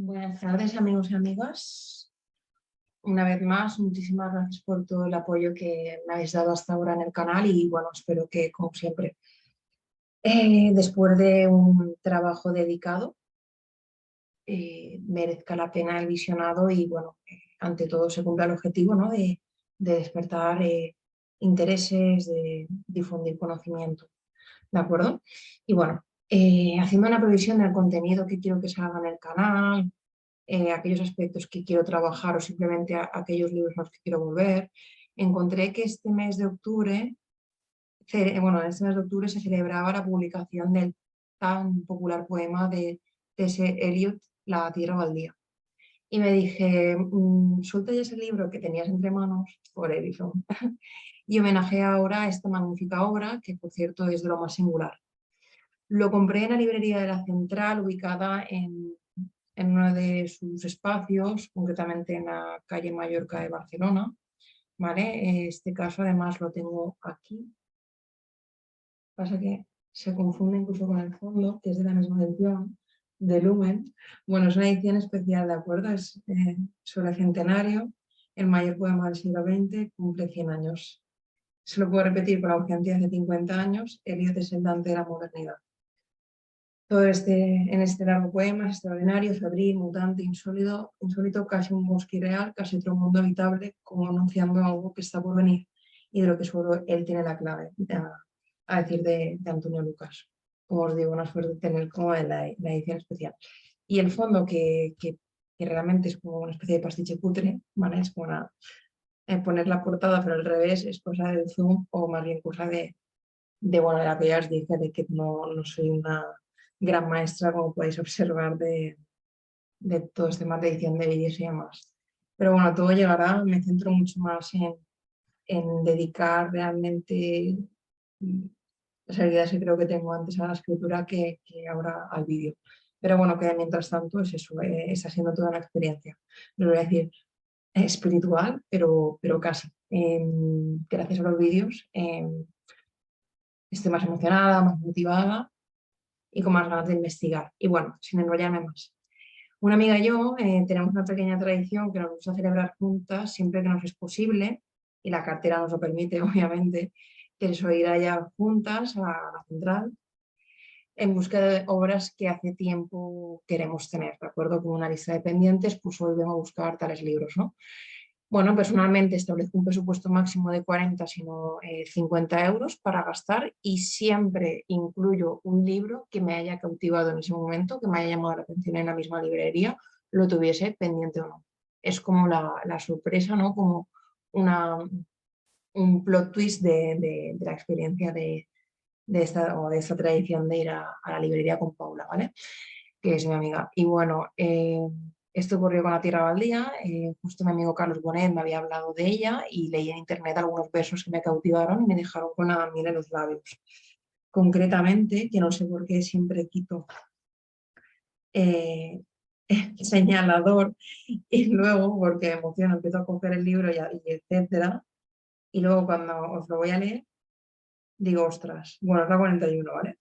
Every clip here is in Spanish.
Buenas tardes, amigos y amigas. Una vez más, muchísimas gracias por todo el apoyo que me habéis dado hasta ahora en el canal y bueno, espero que, como siempre, después de un trabajo dedicado, merezca la pena el visionado y bueno, ante todo se cumpla el objetivo, ¿no? de despertar intereses, de difundir conocimiento, ¿de acuerdo? Y bueno, haciendo una previsión del contenido que quiero que salga en el canal, aquellos aspectos que quiero trabajar o simplemente aquellos libros a los que quiero volver, encontré que este mes de octubre, bueno, en este mes de octubre se celebraba la publicación del tan popular poema de T.S. Eliot, La tierra baldía. Y me dije, suelta ya ese libro que tenías entre manos por Edison y homenajeé ahora a esta magnífica obra, que por cierto es de lo más singular. Lo compré en la librería de la Central, ubicada en uno de sus espacios, concretamente en la calle Mallorca de Barcelona, ¿vale? Este caso además lo tengo aquí. Pasa que se confunde incluso con el fondo, que es de la misma edición, de Lumen. Bueno, es una edición especial, ¿de acuerdo? Es sobre el centenario, el mayor poema del siglo XX, cumple 100 años. Se lo puedo repetir con la urgencia de 50 años, Eliot es el Dante de la modernidad. Todo en este largo poema es extraordinario, febril, mutante, insólito, casi un bosque irreal, casi otro mundo habitable, como anunciando algo que está por venir y de lo que solo él tiene la clave, a decir de Antonio Lucas. Como os digo, una suerte tener como la edición especial. Y el fondo, que realmente es como una especie de pastiche cutre, ¿vale? Es como poner la portada, pero al revés es cosa del zoom o más bien cosa bueno, de la que ya os dije, de que no soy una gran maestra, como podéis observar, de todo este tema de edición de vídeos y demás. Pero bueno, todo llegará, me centro mucho más en dedicar realmente las habilidades que creo que tengo antes a la escritura que ahora al vídeo. Pero bueno, que mientras tanto es eso, está siendo toda una experiencia. No voy a decir espiritual, pero casi. Gracias a los vídeos estoy más emocionada, más motivada y con más ganas de investigar. Y bueno, sin enrollarme más. Una amiga y yo tenemos una pequeña tradición que nos gusta celebrar juntas siempre que nos es posible, y la cartera nos lo permite, obviamente, que es ir allá juntas a la central en busca de obras que hace tiempo queremos tener, ¿de acuerdo? Como una lista de pendientes, pues hoy vengo a buscar tales libros, ¿no? Bueno, personalmente establezco un presupuesto máximo de 40, sino 50 euros para gastar y siempre incluyo un libro que me haya cautivado en ese momento, que me haya llamado la atención en la misma librería, lo tuviese pendiente o no. Es como la sorpresa, ¿no? Como un plot twist de la experiencia de esta tradición de ir a la librería con Paula, ¿vale? Que es mi amiga. Y bueno, esto ocurrió con La tierra baldía, justo mi amigo Carlos Bonet me había hablado de ella y leí en internet algunos versos que me cautivaron y me dejaron con la miel en los labios. Concretamente, que no sé por qué siempre quito el señalador y luego, porque me emociono, empiezo a coger el libro y etcétera, y luego cuando os lo voy a leer, digo, ostras, bueno, es la 41, ¿vale?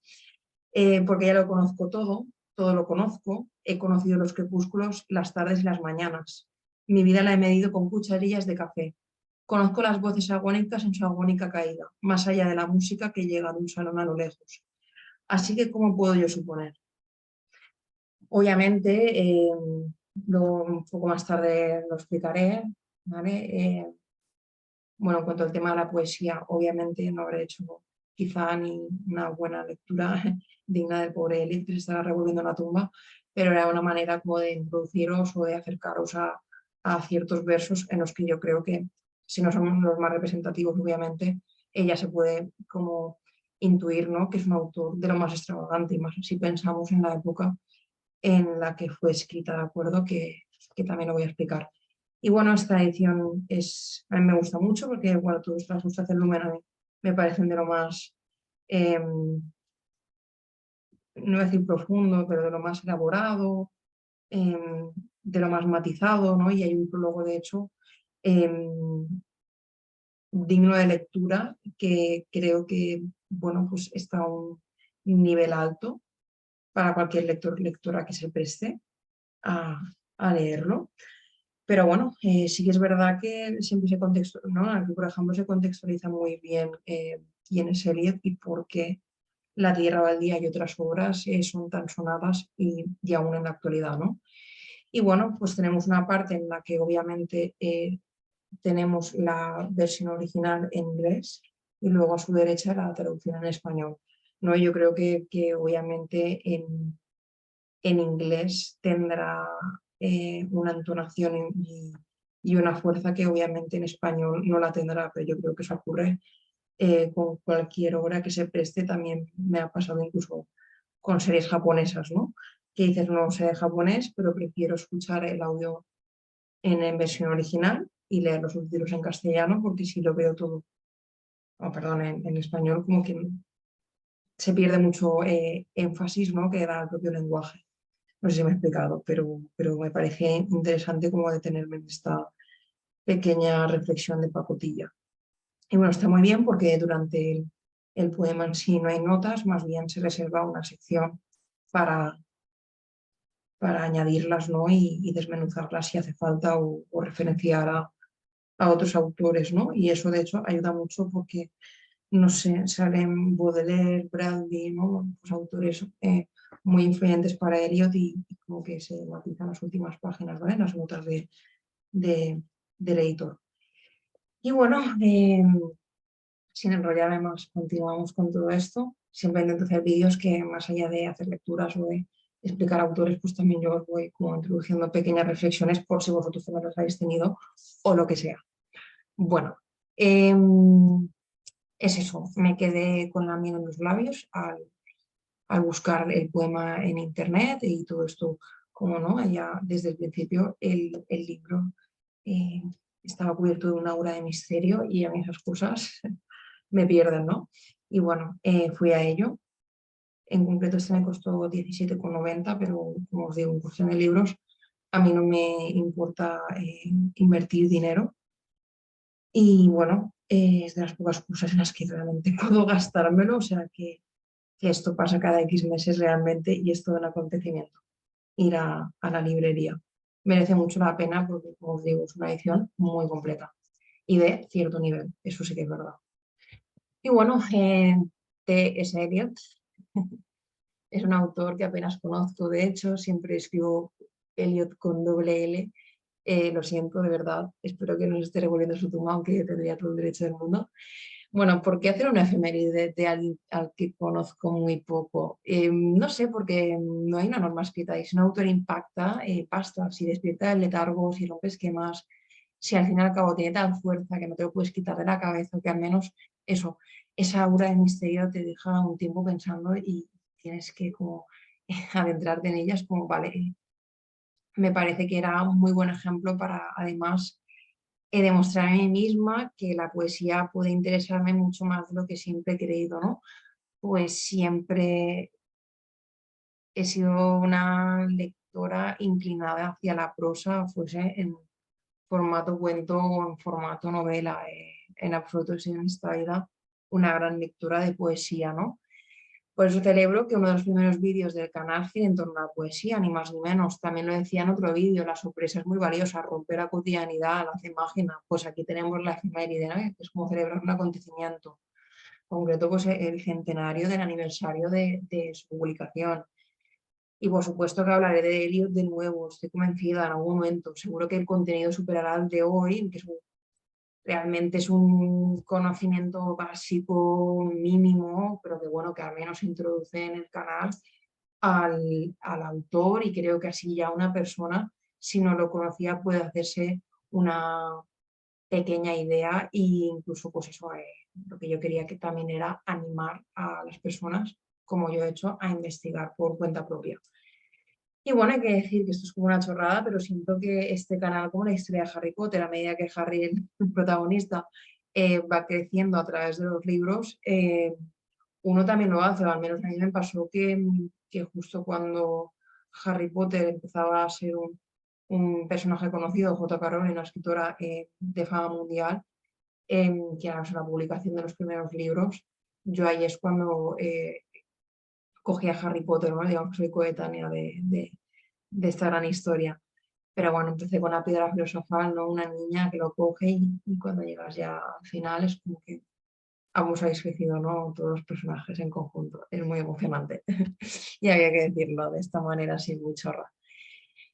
Porque ya lo conozco todo lo conozco, he conocido los crepúsculos, las tardes y las mañanas. Mi vida la he medido con cucharillas de café. Conozco las voces agónicas en su agónica caída, más allá de la música que llega de un salón a lo lejos. Así que, ¿cómo puedo yo suponer? Obviamente, luego un poco más tarde lo explicaré, ¿vale? Bueno, en cuanto al tema de la poesía, obviamente no habré hecho quizá ni una buena lectura digna del pobre Eliot que se estaba revolviendo en la tumba, pero era una manera como de introduciros o de acercaros a ciertos versos en los que yo creo que, si no son los más representativos, obviamente, ella se puede como intuir, ¿no? Que es un autor de lo más extravagante, y más si pensamos en la época en la que fue escrita, ¿de acuerdo? Que también lo voy a explicar. Y bueno, esta edición a mí me gusta mucho porque, bueno, todos las gustas del Lumen a mí me parecen de lo más, no voy a decir profundo, pero de lo más elaborado, de lo más matizado, ¿no? Y hay un prólogo, de hecho, digno de lectura que creo que, bueno, pues está a un nivel alto para cualquier lector o lectora que se preste a leerlo. Pero bueno, sí que es verdad que siempre se contextualiza, ¿no? Aquí, por ejemplo, se contextualiza muy bien quién es Eliot y por qué La Tierra Baldía y otras obras son tan sonadas y aún en la actualidad, ¿no? Y bueno, pues tenemos una parte en la que obviamente tenemos la versión original en inglés y luego a su derecha la traducción en español, ¿no? Yo creo que obviamente en inglés tendrá una entonación y una fuerza que obviamente en español no la tendrá, pero yo creo que eso ocurre con cualquier obra que se preste. También me ha pasado incluso con series japonesas, ¿no? Que dices, no sé japonés, pero prefiero escuchar el audio en versión original y leer los subtítulos en castellano, porque si lo veo todo, perdón, en español, como que se pierde mucho énfasis, ¿no? Que da el propio lenguaje. No sé si me he explicado, pero me parece interesante como detenerme en esta pequeña reflexión de pacotilla. Y bueno, está muy bien porque durante el poema en sí no hay notas, más bien se reserva una sección para, para añadirlas, ¿no? y desmenuzarlas si hace falta o referenciar a otros autores, ¿no? Y eso de hecho ayuda mucho porque, no sé, salen Baudelaire, Bradley, ¿no? Pues autores muy influyentes para Eliot y como que se matizan las últimas páginas, ¿vale? Las notas de, del editor. Y bueno, sin enrollarme más, continuamos con todo esto. Siempre intento hacer vídeos que más allá de hacer lecturas o de explicar autores, pues también yo os voy como introduciendo pequeñas reflexiones por si vosotros también las habéis tenido o lo que sea. Bueno, es eso, me quedé con la miel en los labios al buscar el poema en internet y todo esto, como no, ya desde el principio el libro eh, estaba cubierto de una aura de misterio y a mí esas cosas me pierden, ¿no? Y bueno, fui a ello. En concreto este me costó 17,90, pero como os digo, en cuestión de libros, a mí no me importa invertir dinero. Y bueno, es de las pocas cosas en las que realmente puedo gastármelo, o sea que esto pasa cada X meses realmente y es todo un acontecimiento, ir a la librería. Merece mucho la pena porque, como os digo, es una edición muy completa y de cierto nivel, eso sí que es verdad. Y bueno, T.S. Eliot es un autor que apenas conozco, de hecho, siempre escribo Eliot con doble L. Lo siento, de verdad, espero que no se esté revolviendo su tumba, aunque tendría todo el derecho del mundo. Bueno, ¿por qué hacer una efeméride de alguien al que conozco muy poco? No sé, porque no hay una norma escrita y si un autor impacta, basta. Si despierta el letargo, si rompe esquemas, si al fin y al cabo tiene tal fuerza que no te lo puedes quitar de la cabeza, que al menos eso, esa aura de misterio te deja un tiempo pensando y tienes que como adentrarte en ellas como, vale, me parece que era un muy buen ejemplo para además demostrar a mí misma que la poesía puede interesarme mucho más de lo que siempre he creído, ¿no? Pues siempre he sido una lectora inclinada hacia la prosa, fuese en formato cuento o en formato novela. En absoluto he sido en esta vida una gran lectora de poesía, ¿no? Por eso celebro que uno de los primeros vídeos del canal gire en torno a la poesía, ni más ni menos. También lo decía en otro vídeo, la sorpresa es muy valiosa, romper la cotidianidad, la hace mágica. Pues aquí tenemos la efeméride, ¿no? Que es como celebrar un acontecimiento. En concreto, pues el centenario del aniversario de su publicación. Y por supuesto que hablaré de Eliot de nuevo, estoy convencida en algún momento. Seguro que el contenido superará el de hoy, que es realmente es un conocimiento básico mínimo, pero que bueno, que al menos introduce en el canal al autor y creo que así ya una persona, si no lo conocía, puede hacerse una pequeña idea e incluso pues eso, lo que yo quería que también era animar a las personas, como yo he hecho, a investigar por cuenta propia. Y bueno, hay que decir que esto es como una chorrada, pero siento que este canal, como la historia de Harry Potter, a medida que Harry, el protagonista, va creciendo a través de los libros, uno también lo hace, o al menos a mí me pasó que justo cuando Harry Potter empezaba a ser un personaje conocido, J.K. Rowling, una escritora de fama mundial, que era la publicación de los primeros libros, yo ahí es cuando cogí a Harry Potter, ¿no? Digamos que soy coetánea de esta gran historia. Pero bueno, empecé con la piedra filosofal, ¿no? Una niña que lo coge y cuando llegas ya al final es como que ambos habéis crecido, ¿no? Todos los personajes en conjunto. Es muy emocionante. Y había que decirlo de esta manera así muy chorra.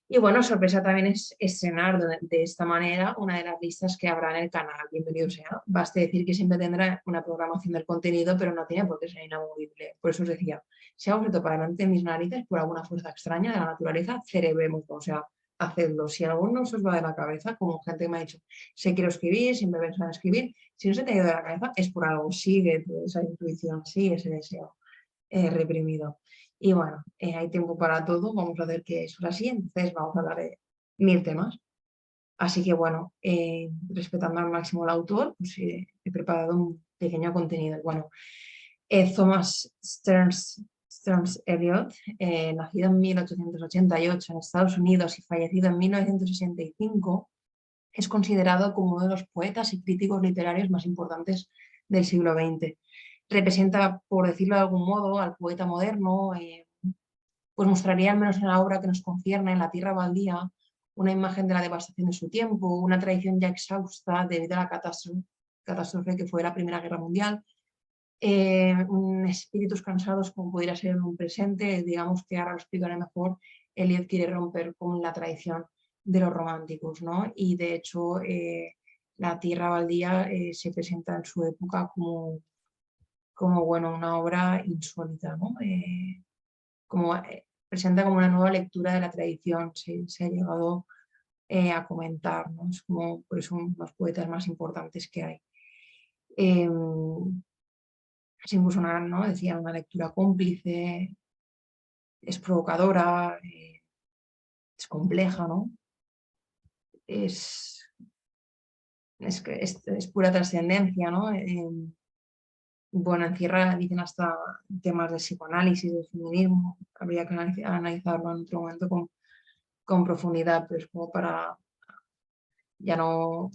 Y bueno, sorpresa también es estrenar de esta manera una de las listas que habrá en el canal. Bienvenido sea. Baste decir que siempre tendrá una programación del contenido, pero no tiene por qué ser inamovible. Por eso os decía, si hago esto para adelante en mis narices por alguna fuerza extraña de la naturaleza, cerebrémoslo. O sea, hacedlo. Si alguno se os va de la cabeza, como gente que me ha dicho, sé quiero escribir, siempre pensaba en escribir, si no se te ha ido de la cabeza es por algo. Sigue esa intuición, sigue ese deseo reprimido. Y bueno, hay tiempo para todo, vamos a ver qué es así, entonces vamos a hablar de 1000 temas. Así que bueno, respetando al máximo el autor, pues he preparado un pequeño contenido. Bueno, Thomas Stearns Eliot, nacido en 1888 en Estados Unidos y fallecido en 1965, es considerado como uno de los poetas y críticos literarios más importantes del siglo XX. Representa, por decirlo de algún modo, al poeta moderno, pues mostraría, al menos en la obra que nos concierne, en La tierra baldía, una imagen de la devastación de su tiempo, una tradición ya exhausta debido a la catástrofe que fue la Primera Guerra Mundial, un espíritus cansados como pudiera ser en un presente, digamos que ahora lo explicaré mejor, Eliot quiere romper con la tradición de los románticos, ¿no? Y de hecho La tierra baldía se presenta en su época como bueno, una obra insólita, ¿no? Como, presenta como una nueva lectura de la tradición, se ha llegado a comentar, ¿no? Es como por eso uno de los poetas más importantes que hay. Eh, es incluso una, ¿no? Decía, una lectura cómplice, es provocadora, es compleja, ¿no? Es, es pura trascendencia, ¿no? Bueno, encierra, dicen hasta temas de psicoanálisis, de feminismo, habría que analizarlo en otro momento con profundidad, pero es como para ya no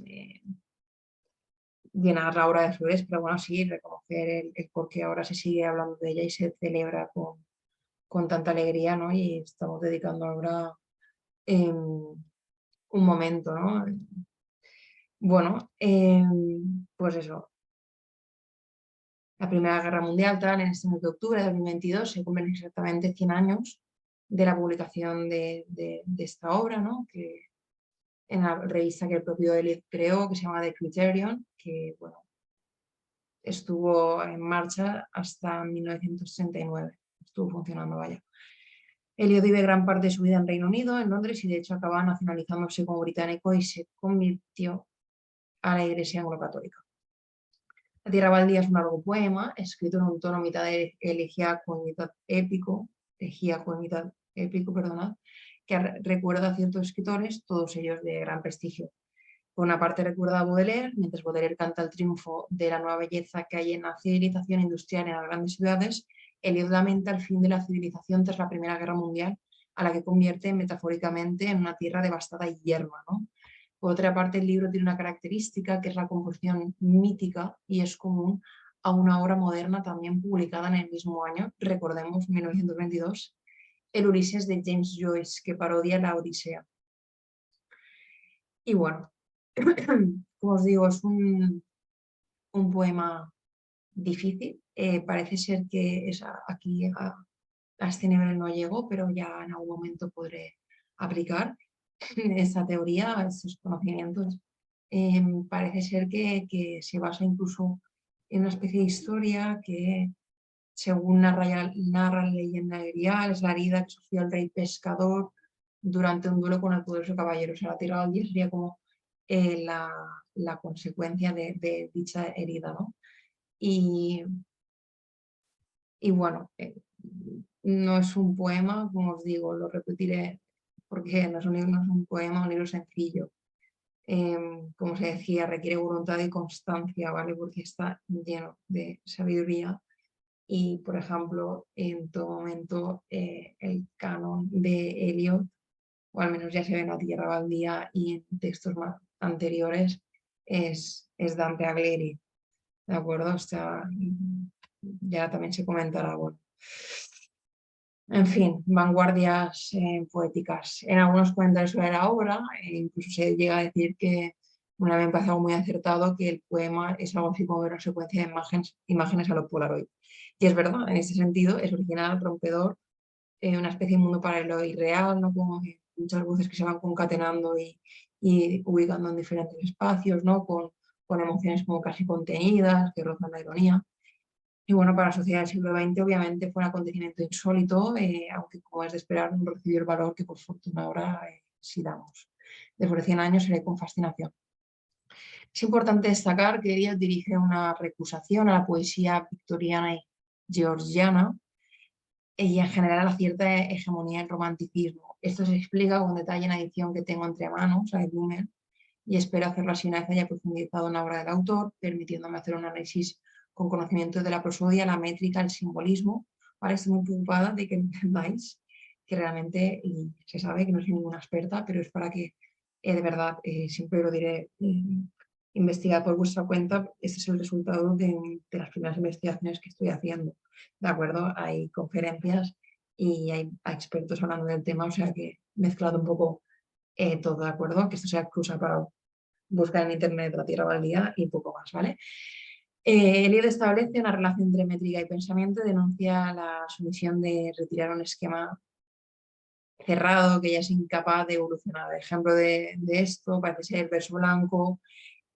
llenar la obra de flores, pero bueno, sí, reconocer el por qué ahora se sigue hablando de ella y se celebra con tanta alegría, ¿no? Y estamos dedicando ahora un momento, ¿no? Bueno, pues eso, la Primera Guerra Mundial, tal, en este mes de octubre de 2022, se cumplen exactamente 100 años de la publicación de esta obra, ¿no? Que en la revista que el propio Eliot creó, que se llama The Criterion, que, bueno, estuvo en marcha hasta 1969, estuvo funcionando, vaya. Eliot vive gran parte de su vida en Reino Unido, en Londres, y de hecho acaba nacionalizándose como británico y se convirtió a la Iglesia anglo-católica. La tierra baldía es un largo poema, escrito en un tono mitad de elegíaco y mitad épico, perdonad, que recuerda a ciertos escritores, todos ellos de gran prestigio. Por una parte recuerda a Baudelaire, mientras Baudelaire canta el triunfo de la nueva belleza que hay en la civilización industrial en las grandes ciudades, Eliot lamenta el fin de la civilización tras la Primera Guerra Mundial, a la que convierte metafóricamente en una tierra devastada y yerma, ¿no? Por otra parte, el libro tiene una característica que es la composición mítica y es común a una obra moderna también publicada en el mismo año, recordemos 1922, el Ulises de James Joyce, que parodia la Odisea. Y bueno, como os digo, es un poema difícil. Parece ser que aquí a este nivel no llego, pero ya en algún momento podré aplicar esa teoría, esos conocimientos. Parece ser que se basa incluso en una especie de historia que, según narra la leyenda de Grial, es la herida que sufrió el rey pescador durante un duelo con el poderoso caballero. O sea, la tierra del día sería como la consecuencia de dicha herida, ¿no? Y, y bueno, no es un poema, como os digo, lo repetiré porque no es un poema, un libro sencillo. Como se decía, requiere voluntad y constancia, ¿vale? Porque está lleno de sabiduría y, por ejemplo, en todo momento el canon de Eliot, o al menos ya se ve en La tierra baldía y en textos más anteriores, es Dante Alighieri, ¿de acuerdo? O sea, ya también se comentará, bueno. En fin, vanguardias poéticas. En algunos comentarios sobre la obra, incluso se llega a decir que una vez empezado muy acertado, que el poema es algo así como ver una secuencia de imágenes a lo Polaroid. Y es verdad, en este sentido es original, rompedor, una especie de mundo paralelo y real, ¿no? Como que muchas voces que se van concatenando y ubicando en diferentes espacios, ¿no? Con emociones como casi contenidas, que rozan la ironía. Y bueno, para la sociedad del siglo XX obviamente fue un acontecimiento insólito, aunque como es de esperar no recibió el valor que por fortuna ahora sí damos. Después de 100 años se lee con fascinación. Es importante destacar que Eliot dirige una recusación a la poesía victoriana y georgiana y en general a la cierta hegemonía del romanticismo. Esto se explica con detalle en la edición que tengo entre manos, a Blumer, y espero hacerlo así una vez haya profundizado en la obra del autor, permitiéndome hacer un análisis con conocimiento de la prosodia, la métrica, el simbolismo. Ahora estoy muy preocupada de que entendáis que realmente, y se sabe que no soy ninguna experta, pero es para que de verdad, siempre lo diré, investigad por vuestra cuenta. Este es el resultado de las primeras investigaciones que estoy haciendo. ¿De acuerdo? Hay conferencias y hay expertos hablando del tema, o sea que he mezclado un poco todo, ¿de acuerdo? Que esto sea excusa para buscar en internet la tierra baldía y poco más, ¿vale? Eliot establece una relación entre métrica y pensamiento, denuncia la sumisión de retirar un esquema cerrado que ya es incapaz de evolucionar. Ejemplo de esto parece ser el verso blanco,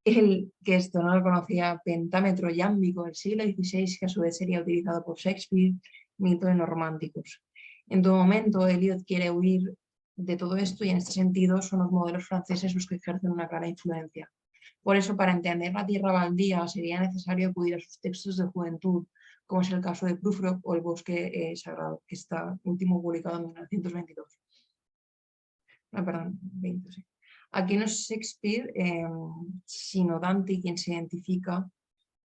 que esto no lo conocía, pentámetro yámbico del siglo XVI, que a su vez sería utilizado por Shakespeare, mito en los románticos. En todo momento, Eliot quiere huir de todo esto y en este sentido son los modelos franceses los que ejercen una clara influencia. Por eso, para entender la tierra baldía, sería necesario acudir a sus textos de juventud, como es el caso de Prufrock o El bosque sagrado, que está último publicado en 1922. Perdón, 20, sí. Aquí no es Shakespeare, sino Dante quien se identifica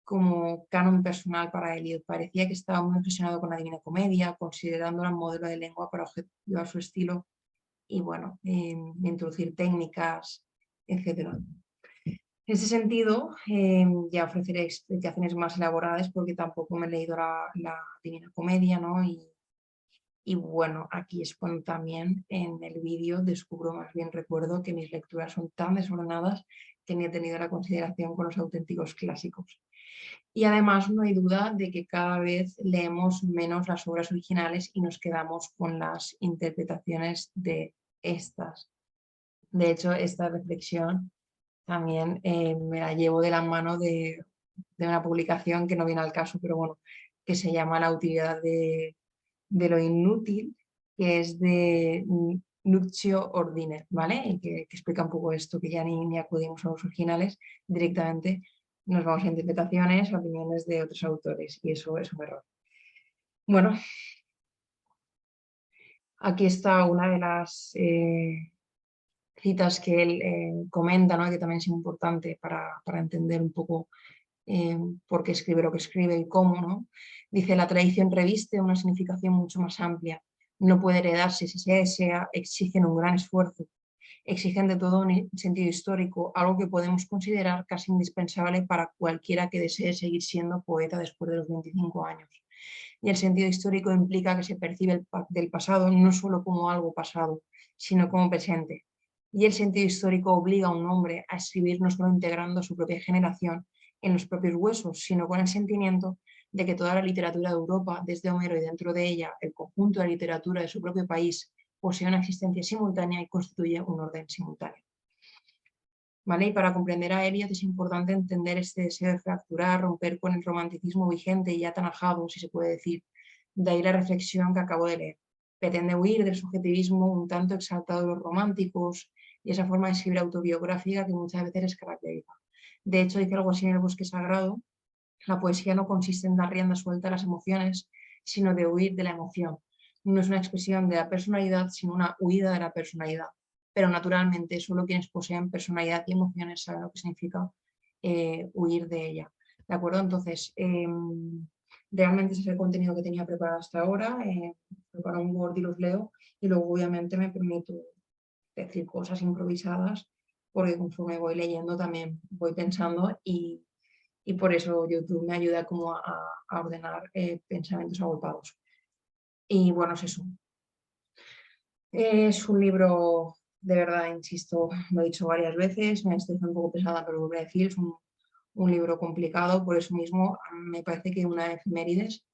como canon personal para Eliot. Parecía que estaba muy obsesionado con la Divina Comedia, considerándola un modelo de lengua para objetivar su estilo y, bueno, introducir técnicas, etc. En ese sentido, ya ofreceré explicaciones más elaboradas porque tampoco me he leído la Divina Comedia, ¿no? Y bueno, aquí es cuando también en el vídeo descubro, más bien recuerdo, que mis lecturas son tan desordenadas que ni he tenido la consideración con los auténticos clásicos. Y además no hay duda de que cada vez leemos menos las obras originales y nos quedamos con las interpretaciones de estas. De hecho, esta reflexión también me la llevo de la mano de una publicación que no viene al caso, pero bueno, que se llama La utilidad de lo inútil, que es de Lucio Ordine, ¿vale? Y que explica un poco esto, que ya ni acudimos a los originales, directamente nos vamos a interpretaciones, opiniones de otros autores, y eso es un error. Bueno, aquí está una de las citas que él comenta, ¿no? Que también es importante para entender un poco por qué escribe lo que escribe y cómo, ¿no? Dice, la tradición reviste una significación mucho más amplia. No puede heredarse si se desea, exigen un gran esfuerzo. Exigen de todo un sentido histórico, algo que podemos considerar casi indispensable para cualquiera que desee seguir siendo poeta después de los 25 años. Y el sentido histórico implica que se percibe del pasado no solo como algo pasado, sino como presente. Y el sentido histórico obliga a un hombre a escribir no solo integrando su propia generación en los propios huesos, sino con el sentimiento de que toda la literatura de Europa, desde Homero y dentro de ella, el conjunto de la literatura de su propio país, posee una existencia simultánea y constituye un orden simultáneo. ¿Vale? Y para comprender a Eliot es importante entender este deseo de fracturar, romper con el romanticismo vigente y ya tan ajado, si se puede decir. De ahí la reflexión que acabo de leer. Pretende huir del subjetivismo un tanto exaltado de los románticos y esa forma de escribir autobiográfica que muchas veces les caracteriza. De hecho, dice algo así en El bosque sagrado: la poesía no consiste en dar rienda suelta a las emociones, sino de huir de la emoción. No es una expresión de la personalidad, sino una huida de la personalidad. Pero naturalmente solo quienes poseen personalidad y emociones saben lo que significa huir de ella. ¿De acuerdo? Entonces, realmente ese es el contenido que tenía preparado hasta ahora. Preparo un Word y los leo y luego obviamente me permito decir cosas improvisadas porque conforme voy leyendo también voy pensando y por eso YouTube me ayuda como a ordenar pensamientos agolpados. Y bueno, es eso. Es un libro, de verdad, insisto, lo he dicho varias veces, me estoy un poco pesada, pero lo voy a decir, es un libro complicado, por eso mismo me parece que una efemérides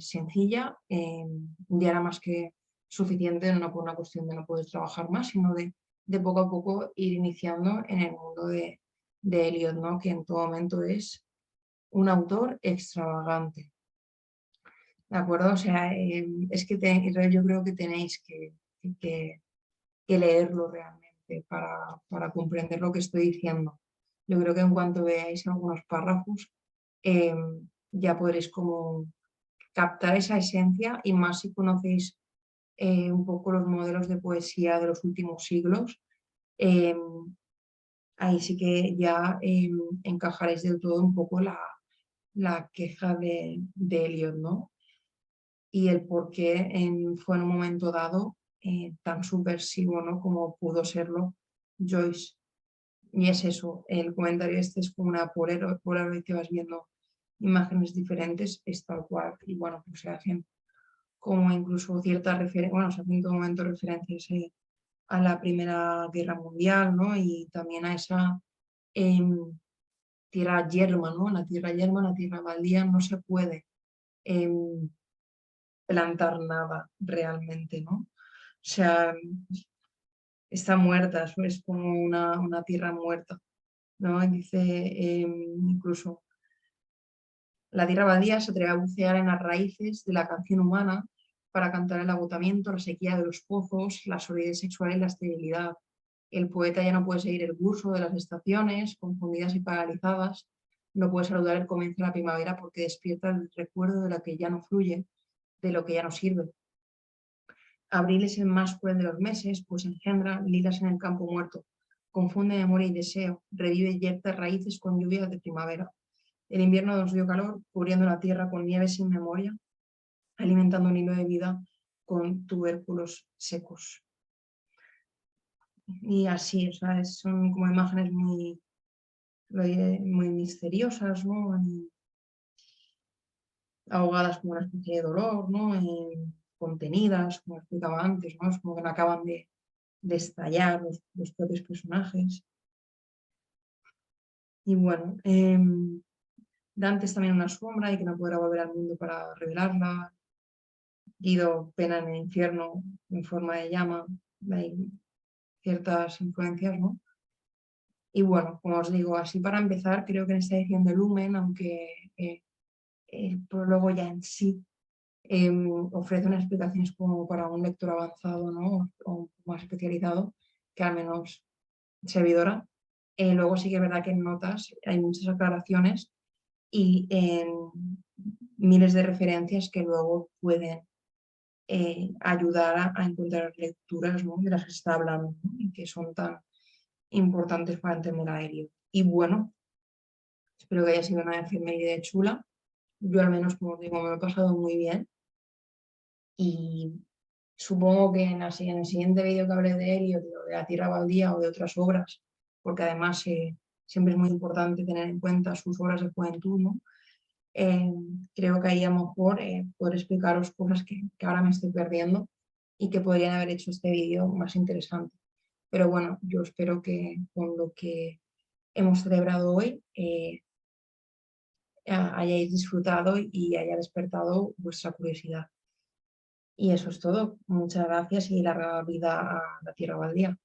sencilla ya era más que suficiente, no por una cuestión de no poder trabajar más, sino de poco a poco ir iniciando en el mundo de Eliot, ¿no? Que en todo momento es un autor extravagante, ¿de acuerdo? O sea, es que yo creo que tenéis que, que leerlo realmente para comprender lo que estoy diciendo. Yo creo que en cuanto veáis algunos párrafos, eh, ya podréis como captar esa esencia y más si conocéis un poco los modelos de poesía de los últimos siglos. eh, Ahí sí que ya encajaréis del todo un poco la queja de Eliot, ¿no? Y el por qué fue en un momento dado tan subversivo, ¿no? Como pudo serlo Joyce. Y es eso, el comentario este es como una Polaroid que vas viendo imágenes diferentes, es tal cual. Y bueno, pues se hacen como incluso ciertas referencias, bueno, se hacen en todo momento referencias a la Primera Guerra Mundial, ¿no? Y también a esa em, tierra yerma, ¿no? La tierra yerma, la tierra baldía, no se puede em, plantar nada realmente, ¿no? O sea, está muerta, eso es como una tierra muerta, ¿no? Y dice incluso la tierra baldía se atreve a bucear en las raíces de la canción humana para cantar el agotamiento, la sequía de los pozos, la solidez sexual y la esterilidad. El poeta ya no puede seguir el curso de las estaciones, confundidas y paralizadas. No puede saludar el comienzo de la primavera porque despierta el recuerdo de lo que ya no fluye, de lo que ya no sirve. Abril es el más cruel de los meses, pues engendra lilas en el campo muerto, confunde memoria y deseo, revive yertas raíces con lluvias de primavera. El invierno nos dio calor, cubriendo la tierra con nieve sin memoria, alimentando un hilo de vida con tubérculos secos. Y así, o sea, son como imágenes muy misteriosas, ¿no? Ahogadas como una especie de dolor, ¿no? Contenidas, como explicaba antes, ¿no? Es como que no acaban de estallar los propios personajes. Y bueno, Dante es también una sombra y que no podrá volver al mundo para revelarla. Guido pena en el infierno en forma de llama. Hay ciertas influencias, ¿no? Y bueno, como os digo, así para empezar, creo que en esta edición de Lumen, aunque el prólogo ya en sí ofrece unas explicaciones como para un lector avanzado, ¿no? O más especializado, que al menos servidora. Luego sí que es verdad que en notas hay muchas aclaraciones y miles de referencias que luego pueden ayudar a encontrar lecturas, ¿no? De las que se está hablando, ¿no? Y que son tan importantes para entender a Elio. Y bueno, espero que haya sido una efeméride chula. Yo al menos, como os digo, me lo he pasado muy bien y supongo que en el siguiente vídeo que hable de Elio, de la Tierra Baldía o de otras obras, porque además siempre es muy importante tener en cuenta sus obras de juventud, ¿no? Creo que ahí a lo mejor poder explicaros cosas que ahora me estoy perdiendo y que podrían haber hecho este vídeo más interesante. Pero bueno, yo espero que con lo que hemos celebrado hoy hayáis disfrutado y haya despertado vuestra curiosidad. Y eso es todo. Muchas gracias y larga vida a la Tierra Baldía.